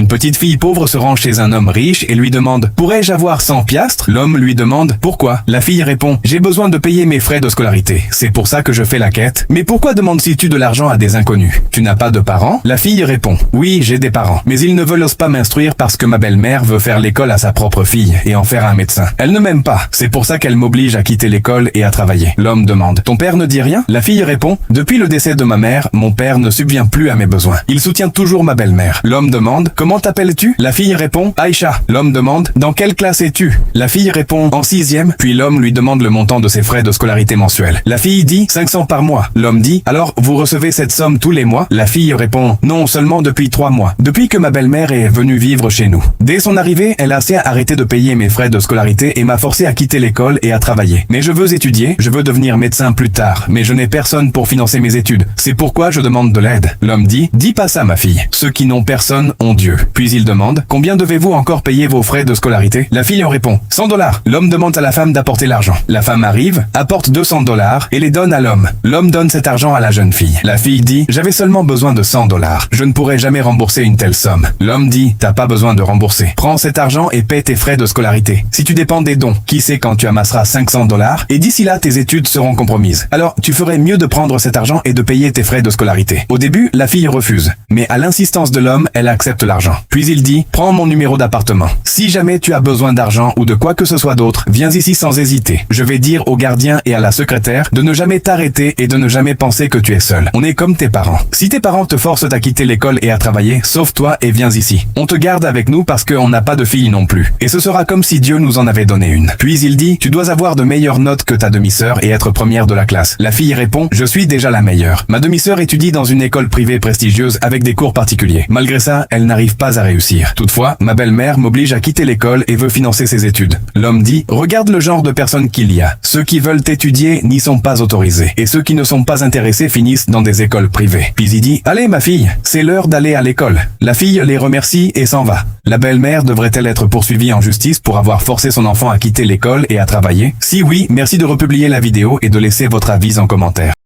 petite fille pauvre se rend chez un homme riche et lui demande « Pourrais-je avoir 100 piastres ?» L'homme lui demande « Pourquoi ?» La fille répond « J'ai besoin de payer mes frais de scolarité. C'est pour ça que je fais la quête. » Mais pourquoi demandes-tu de l'argent à des inconnus? Tu n'as pas de parents? La fille répond « Oui, j'ai des parents. Mais ils ne veulent pas m'instruire parce que ma belle-mère veut faire l'école à sa propre fille et en faire un médecin. Elle ne m'aime pas. C'est pour ça qu'elle m'oblige à quitter l'école et à travailler. » L'homme demande « Ton père ne dit rien ?» La fille répond « Depuis le décès de ma mère, mon père ne subvient plus à mes besoins. Il soutient toujours ma belle-mère. » L'homme demande « Comment t'appelles-tu » La fille répond « Aïcha. » L'homme demande « Dans quelle classe es-tu » La fille répond « En 6e. » Puis l'homme lui demande le montant de ses frais de scolarité mensuels. La fille dit « 500 par mois. » L'homme dit « Alors, vous recevez cette somme tous les mois ?» La fille répond « Non, seulement depuis 3 mois. Depuis que ma belle-mère est venue vivre chez nous. Dès son arrivée, elle a arrêté de payer mes frais de scolarité et m'a forcé à quitter l'école et à travailler. Mais je veux étudier, je veux devenir médecin plus tard, mais je n'ai personne pour financer mes études. C'est pourquoi je demande de l'aide. » L'homme dit « Dis pas ça, ma fille. Ceux qui n'ont personne ont Dieu. » Puis il demande « Combien devez-vous encore payer vos frais de scolarité ?» La fille en répond « 100 $. » L'homme demande à la femme d'apporter l'argent. La femme arrive, apporte 200 $ et les donne à l'homme. L'homme donne cet argent à la jeune fille. La fille dit « J'avais seulement besoin de 100 $. Je ne pourrai jamais rembourser une telle somme. » L'homme dit « T'as pas besoin de rembourser. Prends cet argent et paie tes frais de scolarité. Si tu dépends des dons, qui sait quand tu amasseras 500 $, et d'ici là tes études seront compromises. Alors tu ferais mieux de prendre cet argent et de payer tes frais de scolarité. » Au début, la fille refuse, mais à l'insistance de l'homme, elle accepte l'argent. Puis il dit « Prends mon numéro d'appartement. Si jamais tu as besoin d'argent ou de quoi que ce soit d'autre, viens ici sans hésiter. Je vais dire au gardien et à la secrétaire de ne jamais t'arrêter et de ne jamais penser que tu es seul. On est comme tes parents. Si tes parents te forcent à quitter l'école et à travailler, sauve-toi et viens ici. On te garde avec nous parce qu'on n'a pas de fille non plus. Et ce sera comme si Dieu nous en avait donné une. » Puis il dit « Tu dois avoir de meilleures notes que ta demi-sœur et être première de la classe. » La fille répond « Je suis déjà la meilleure. Ma demi-sœur étudie dans une école privée prestigieuse avec des cours particuliers. Malgré ça, elle n'arrive pas à réussir. Toutefois, ma belle-mère m'oblige à quitter l'école et veut financer ses études. » L'homme dit « Regarde le genre de personnes qu'il y a. Ceux qui veulent étudier n'y sont pas autorisés. Et ceux qui ne sont pas intéressés finissent dans des écoles privées. » Puis il dit « Allez ma fille, c'est l'heure d'aller à l'école. » La fille les remercie et s'en va. La belle-mère devrait-elle être poursuivie en justice pour avoir forcé son enfant à quitter l'école et à travailler? Si oui, merci de republier la vidéo et de laisser votre avis en commentaire.